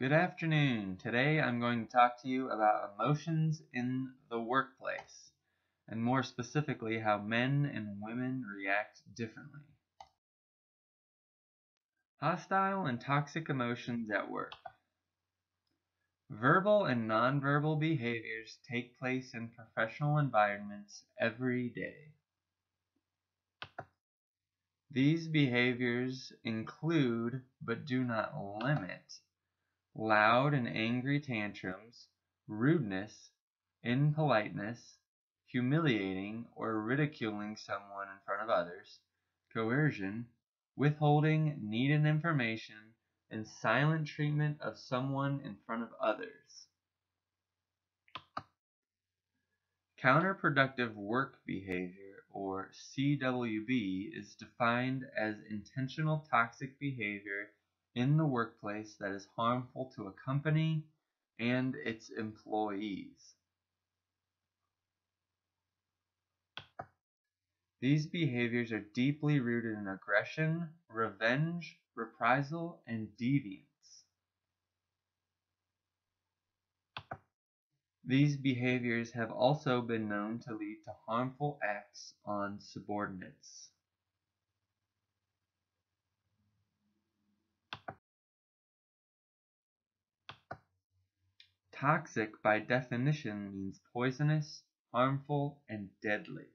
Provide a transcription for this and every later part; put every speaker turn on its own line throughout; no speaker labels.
Good afternoon. Today I'm going to talk to you about emotions in the workplace, and more specifically, how men and women react differently. Hostile and toxic emotions at work. Verbal and nonverbal behaviors take place in professional environments every day. These behaviors include, but do not limit, loud and angry tantrums, rudeness, impoliteness, humiliating or ridiculing someone in front of others, coercion, withholding needed information, and silent treatment of someone in front of others. Counterproductive work behavior, or CWB, is defined as intentional toxic behavior in the workplace that is harmful to a company and its employees. These behaviors are deeply rooted in aggression, revenge, reprisal, and deviance. These behaviors have also been known to lead to harmful acts on subordinates. Toxic, by definition, means poisonous, harmful, and deadly.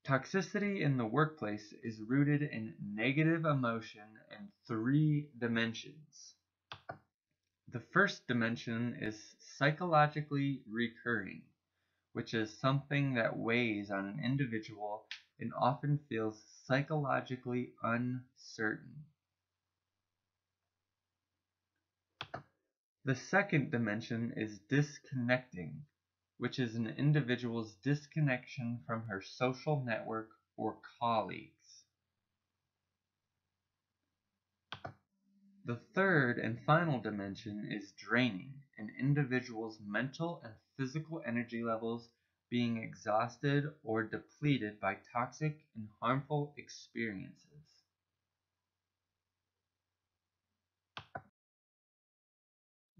Toxicity in the workplace is rooted in negative emotion in three dimensions. The first dimension is psychologically recurring, which is something that weighs on an individual and often feels psychologically uncertain. The second dimension is disconnecting, which is an individual's disconnection from her social network or colleagues. The third and final dimension is draining, an individual's mental and physical energy levels being exhausted or depleted by toxic and harmful experiences.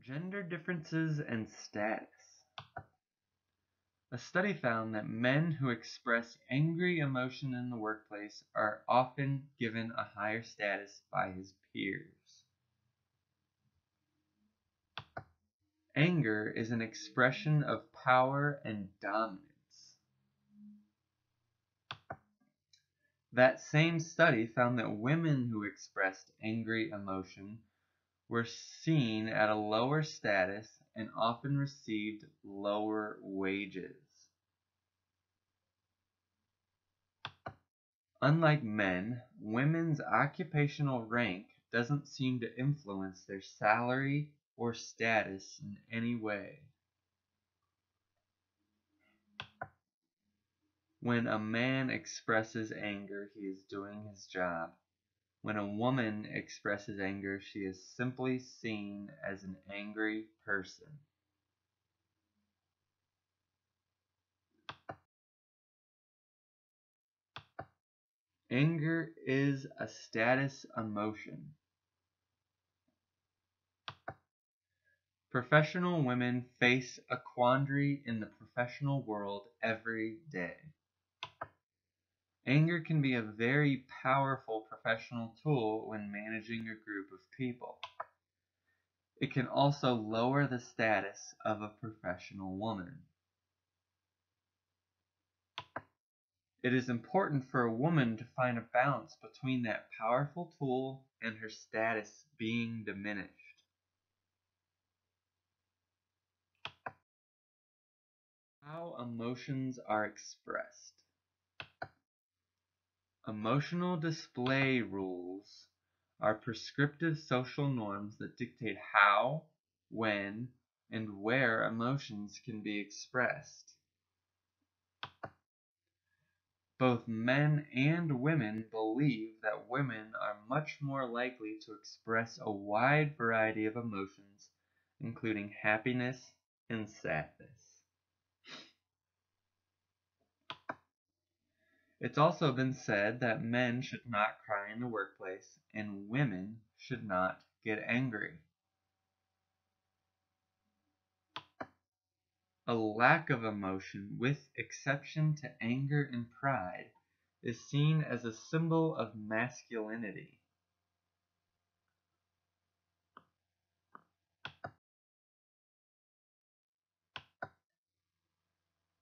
Gender differences and status. A study found that men who express angry emotion in the workplace are often given a higher status by his peers. Anger is an expression of power and dominance. That same study found that women who expressed angry emotion were seen at a lower status and often received lower wages. Unlike men, women's occupational rank doesn't seem to influence their salary or status in any way. When a man expresses anger, he is doing his job. When a woman expresses anger, she is simply seen as an angry person. Anger is a status emotion. Professional women face a quandary in the professional world every day. Anger can be a very powerful professional tool when managing a group of people. It can also lower the status of a professional woman. It is important for a woman to find a balance between that powerful tool and her status being diminished. How emotions are expressed. Emotional display rules are prescriptive social norms that dictate how, when, and where emotions can be expressed. Both men and women believe that women are much more likely to express a wide variety of emotions, including happiness and sadness. It's also been said that men should not cry in the workplace and women should not get angry. A lack of emotion, with exception to anger and pride, is seen as a symbol of masculinity.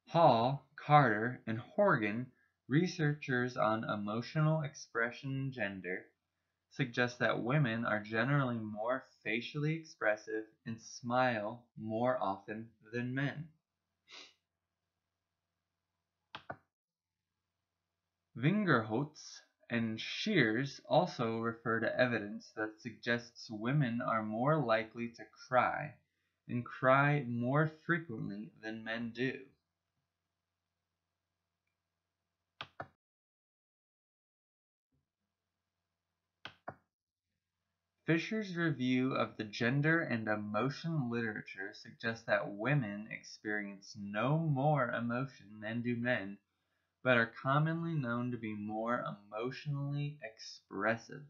Hall, Carter, and Horgan, researchers on emotional expression and gender, suggest that women are generally more facially expressive and smile more often than men. Vingerholtz and Shears also refer to evidence that suggests women are more likely to cry and cry more frequently than men do. Fisher's review of the gender and emotion literature suggests that women experience no more emotion than do men, but are commonly known to be more emotionally expressive.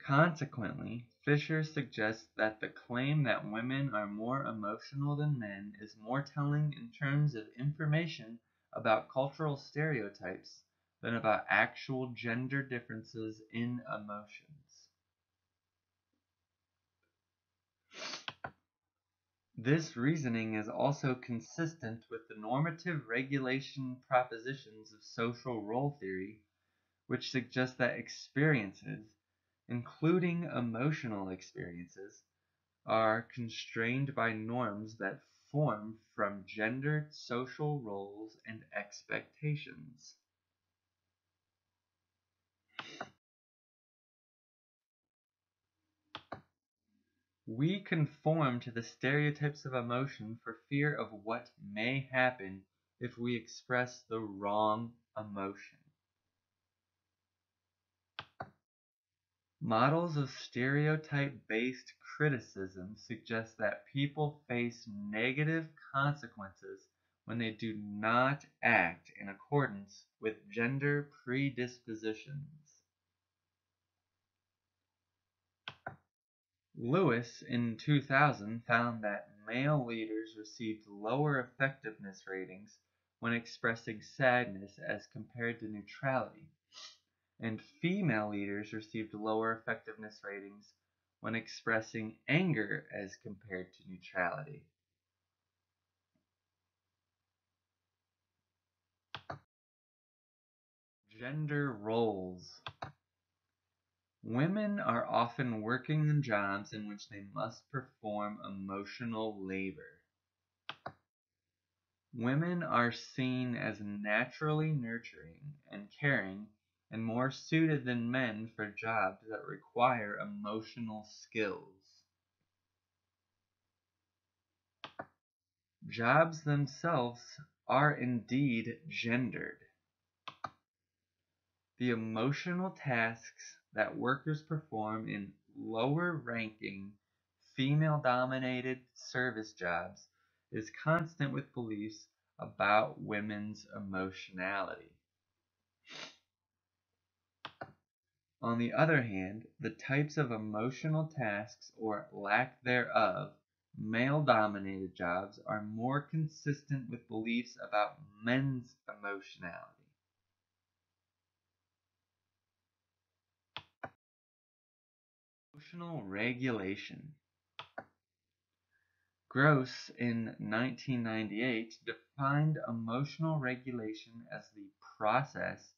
Consequently, Fisher suggests that the claim that women are more emotional than men is more telling in terms of information about cultural stereotypes than about actual gender differences in emotions. This reasoning is also consistent with the normative regulation propositions of social role theory, which suggest that experiences, including emotional experiences, are constrained by norms that form from gendered social roles and expectations. We conform to the stereotypes of emotion for fear of what may happen if we express the wrong emotion. Models of stereotype-based criticism suggest that people face negative consequences when they do not act in accordance with gender predispositions. Lewis in 2000 found that male leaders received lower effectiveness ratings when expressing sadness as compared to neutrality, and female leaders received lower effectiveness ratings when expressing anger as compared to neutrality. Gender roles. Women are often working in jobs in which they must perform emotional labor. Women are seen as naturally nurturing and caring and more suited than men for jobs that require emotional skills. Jobs themselves are indeed gendered. The emotional tasks that workers perform in lower-ranking, female-dominated service jobs is consistent with beliefs about women's emotionality. On the other hand, the types of emotional tasks or lack thereof male-dominated jobs are more consistent with beliefs about men's emotionality. Emotional regulation. Gross in 1998 defined emotional regulation as the process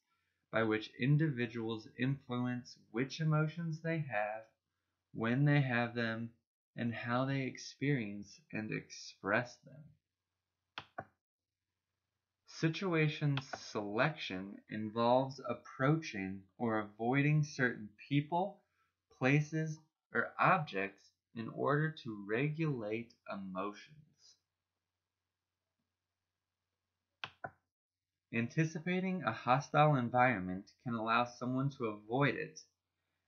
by which individuals influence which emotions they have, when they have them, and how they experience and express them. Situation selection involves approaching or avoiding certain people, places, or objects in order to regulate emotions. Anticipating a hostile environment can allow someone to avoid it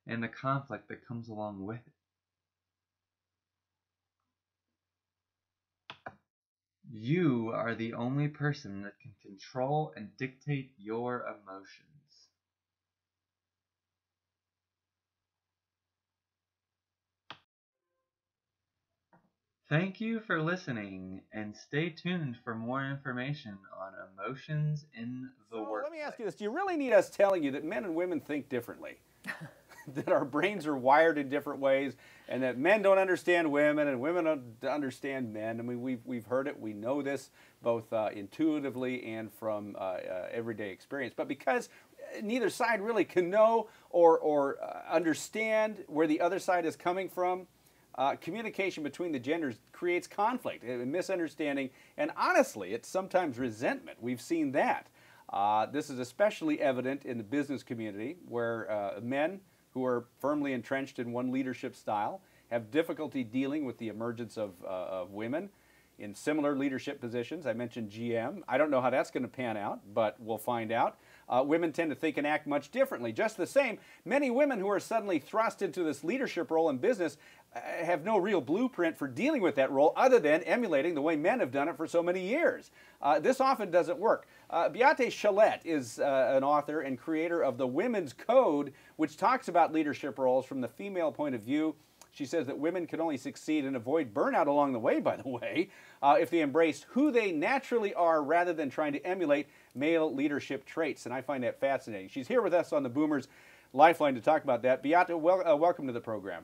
and the conflict that comes along with it. You are the only person that can control and dictate your emotions. Thank you for listening, and stay tuned for more information on emotions in the workplace.
Let me ask you this. Do you really need us telling you that men and women think differently? That our brains are wired in different ways, and that men don't understand women and women don't understand men. I mean, we've heard it. We know this both intuitively and from everyday experience. But because neither side really can know or understand where the other side is coming from, communication between the genders creates conflict, misunderstanding, and honestly, it's sometimes resentment. We've seen that. This is especially evident in the business community, where men who are firmly entrenched in one leadership style have difficulty dealing with the emergence of women in similar leadership positions. I mentioned GM. I don't know how that's going to pan out, but we'll find out. Women tend to think and act much differently. Just the same, many women who are suddenly thrust into this leadership role in business have no real blueprint for dealing with that role other than emulating the way men have done it for so many years. This often doesn't work. Beate Chalette is an author and creator of the Women's Code, which talks about leadership roles from the female point of view. She says that women can only succeed and avoid burnout along the way, by the way, if they embrace who they naturally are rather than trying to emulate male leadership traits. And I find that fascinating. She's here with us on the Boomers Lifeline to talk about that. Beate, welcome to the program.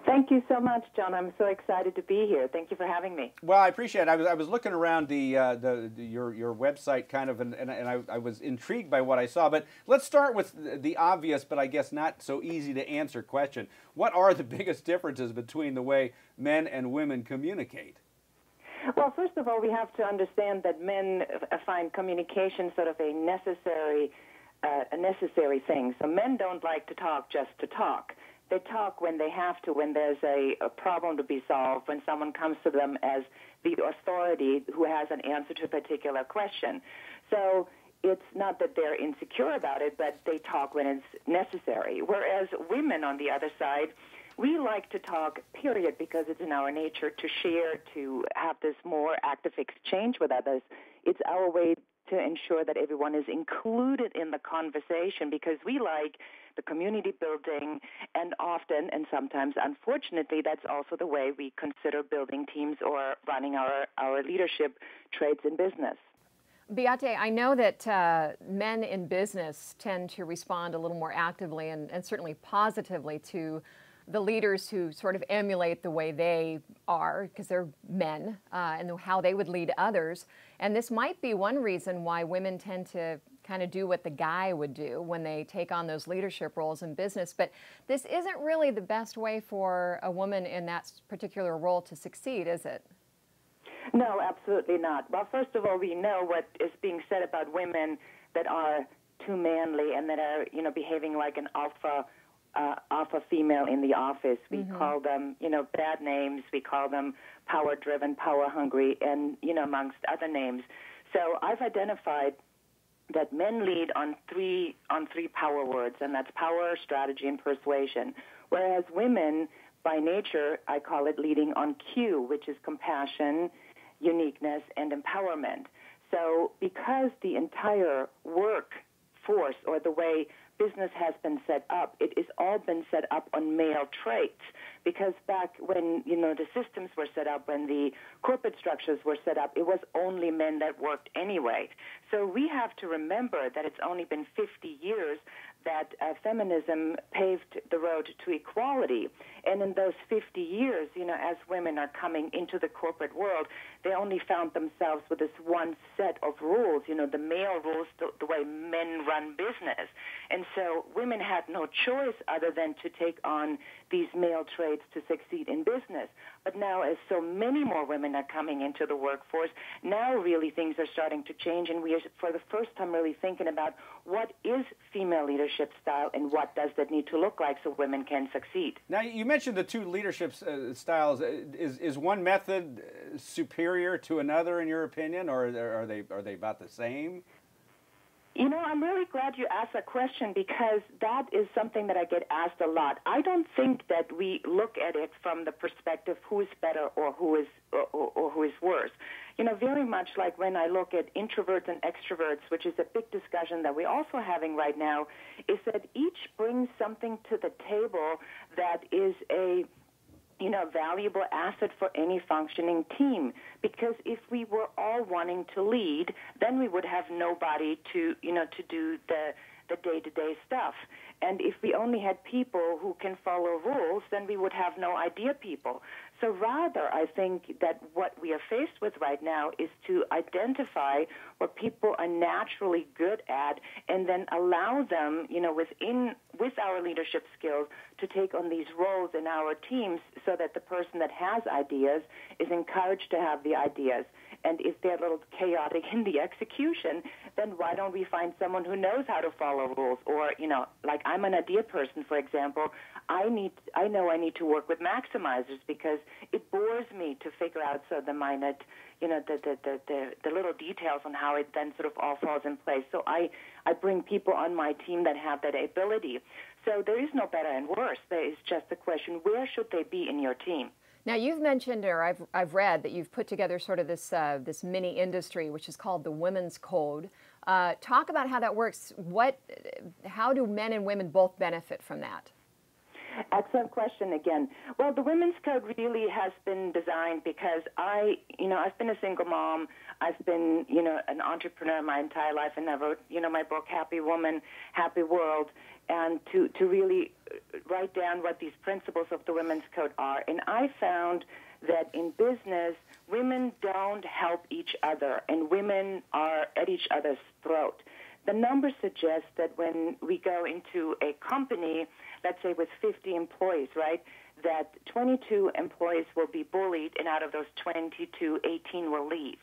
Thank you so much, John. I'm so excited to be here. Thank you for having me.
Well, I appreciate it. I was looking around your website kind of, and I was intrigued by what I saw. But let's start with the obvious, but I guess not so easy to answer question. What are the biggest differences between the way men and women communicate?
Well, first of all, we have to understand that men find communication sort of a necessary thing. So men don't like to talk just to talk. They talk when they have to, when there's a problem to be solved, when someone comes to them as the authority who has an answer to a particular question. So it's not that they're insecure about it, but they talk when it's necessary. Whereas women, on the other side, we like to talk, period, because it's in our nature to share, to have this more active exchange with others. It's our way to ensure that everyone is included in the conversation, because we like the community building, and often, and sometimes unfortunately, that's also the way we consider building teams or running our leadership traits in business.
Beate, I know that men in business tend to respond a little more actively and certainly positively to the leaders who sort of emulate the way they are, because they're men, and how they would lead others. And this might be one reason why women tend to kind of do what the guy would do when they take on those leadership roles in business. But this isn't really the best way for a woman in that particular role to succeed, is it?
No, absolutely not. Well, first of all, we know what is being said about women that are too manly and that are, behaving like an alpha female in the office. We call them, bad names. We call them power-driven, power-hungry, and, amongst other names. So I've identified that men lead on three power words, and that's power, strategy, and persuasion. Whereas women, by nature, I call it leading on Q, which is compassion, uniqueness, and empowerment. So because the entire workforce, or the way business has been set up, it has all been set up on male traits. Because back when, the systems were set up, when the corporate structures were set up, it was only men that worked anyway. So we have to remember that it's only been 50 years that feminism paved the road to equality. And in those 50 years, as women are coming into the corporate world, they only found themselves with this one set of rules, the male rules, the way men run business. And so women had no choice other than to take on these male traits to succeed in business. But now, as so many more women are coming into the workforce, now really things are starting to change, and we are, for the first time, really thinking about what is female leadership style and what does that need to look like so women can succeed.
Now, you mentioned the two leadership styles. Is one method superior to another, in your opinion, or are they about the same?
I'm really glad you asked that question, because that is something that I get asked a lot. I don't think that we look at it from the perspective who is better or who is or who is worse. You know, very much like when I look at introverts and extroverts, which is a big discussion that we're also having right now, is that each brings something to the table that is a valuable asset for any functioning team. Because if we were all wanting to lead, then we would have nobody to do the day-to-day stuff. And if we only had people who can follow rules, then we would have no idea people. So rather, I think that what we are faced with right now is to identify what people are naturally good at and then allow them, with our leadership skills, to take on these roles in our teams so that the person that has ideas is encouraged to have the ideas. And if they're a little chaotic in the execution, then why don't we find someone who knows how to follow rules? Or, like I'm an idea person, for example, I know I need to work with maximizers because it bores me to figure out the minute, the little details on how it then sort of all falls in place. So I bring people on my team that have that ability. So there is no better and worse. There is just the question, where should they be in your team?
Now, you've mentioned, or I've read, that you've put together sort of this mini industry, which is called the Women's Code. Talk about how that works. How do men and women both benefit from that?
Excellent question again. Well, the Women's Code really has been designed because I've been a single mom. I've been, an entrepreneur my entire life, and I wrote, my book, Happy Woman, Happy World, and to really write down what these principles of the Women's Code are. And I found that in business, women don't help each other, and women are at each other's throat. The numbers suggest that when we go into a company, let's say with 50 employees, right, that 22 employees will be bullied, and out of those 22, 18 will leave.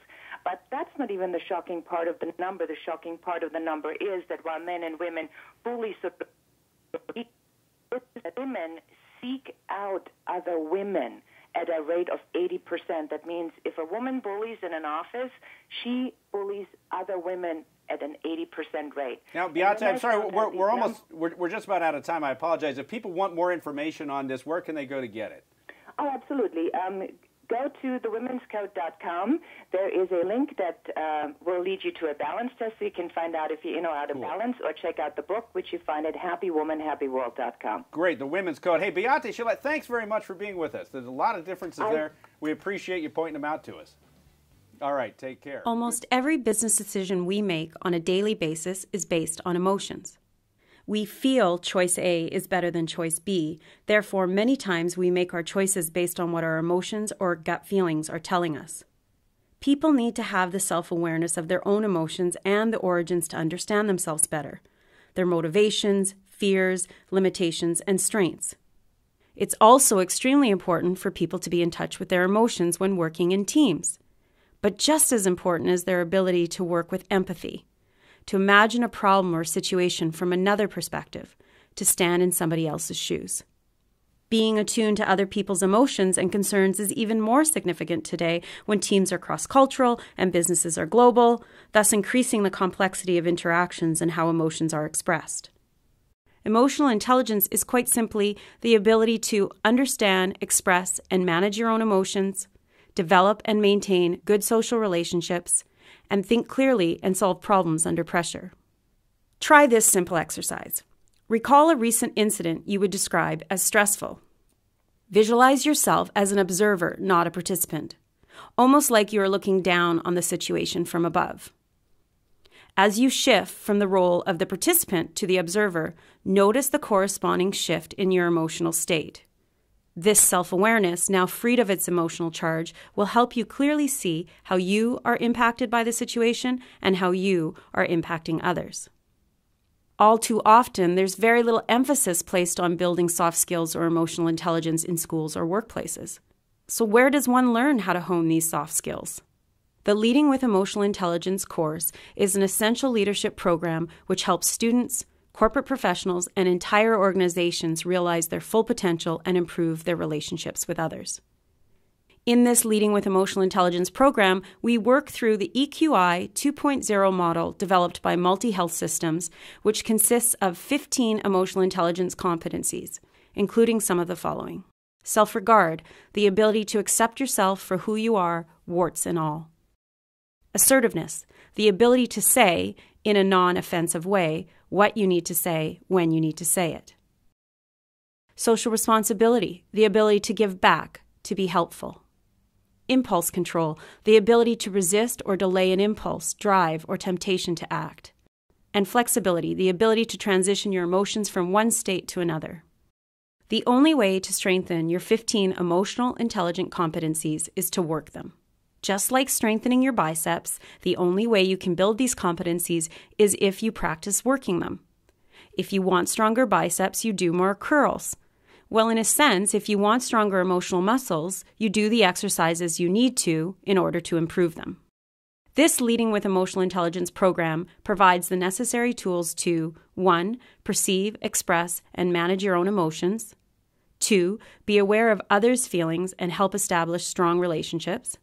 But that's not even the shocking part of the number. The shocking part of the number is that while men and women bully, women seek out other women at a rate of 80%. That means if a woman bullies in an office, she bullies other women at an 80% rate.
Now, Beate, I'm sorry, we're just about out of time. I apologize. If people want more information on this, where can they go to get it?
Oh, absolutely. Go to thewomenscode.com. There is a link that will lead you to a balance test so you can find out if you're out of balance, or check out the book, which you find at happywomanhappyworld.com.
Great, the Women's Code. Hey, Beate Gillette, thanks very much for being with us. There's a lot of differences there. We appreciate you pointing them out to us. All right, take care.
Almost every business decision we make on a daily basis is based on emotions. We feel choice A is better than choice B. Therefore, many times we make our choices based on what our emotions or gut feelings are telling us. People need to have the self-awareness of their own emotions and the origins to understand themselves better, their motivations, fears, limitations, and strengths. It's also extremely important for people to be in touch with their emotions when working in teams. But just as important is their ability to work with empathy, to imagine a problem or situation from another perspective, to stand in somebody else's shoes. Being attuned to other people's emotions and concerns is even more significant today when teams are cross-cultural and businesses are global, thus increasing the complexity of interactions and how emotions are expressed. Emotional intelligence is quite simply the ability to understand, express, and manage your own emotions, develop and maintain good social relationships, and think clearly and solve problems under pressure. Try this simple exercise. Recall a recent incident you would describe as stressful. Visualize yourself as an observer, not a participant, almost like you are looking down on the situation from above. As you shift from the role of the participant to the observer, notice the corresponding shift in your emotional state. This self-awareness, now freed of its emotional charge, will help you clearly see how you are impacted by the situation and how you are impacting others. All too often, there's very little emphasis placed on building soft skills or emotional intelligence in schools or workplaces. So where does one learn how to hone these soft skills? The Leading with Emotional Intelligence course is an essential leadership program which helps students, corporate professionals, and entire organizations realize their full potential and improve their relationships with others. In this Leading with Emotional Intelligence program, we work through the EQI 2.0 model developed by Multi-Health Systems, which consists of 15 emotional intelligence competencies, including some of the following: Self-regard, the ability to accept yourself for who you are, warts and all. Assertiveness, the ability to say, in a non-offensive way, what you need to say when you need to say it. Social responsibility, the ability to give back, to be helpful. Impulse control, the ability to resist or delay an impulse, drive, or temptation to act. And flexibility, the ability to transition your emotions from one state to another. The only way to strengthen your 15 emotional intelligent competencies is to work them. Just like strengthening your biceps, the only way you can build these competencies is if you practice working them. If you want stronger biceps, you do more curls. Well, in a sense, if you want stronger emotional muscles, you do the exercises you need to in order to improve them. This Leading with Emotional Intelligence program provides the necessary tools to 1. Perceive, express, and manage your own emotions. 2. Be aware of others' feelings and help establish strong relationships.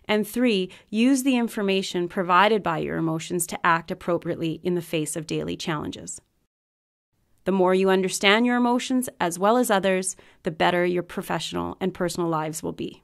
And 3. Use the information provided by your emotions to act appropriately in the face of daily challenges. The more you understand your emotions as well as others, the better your professional and personal lives will be.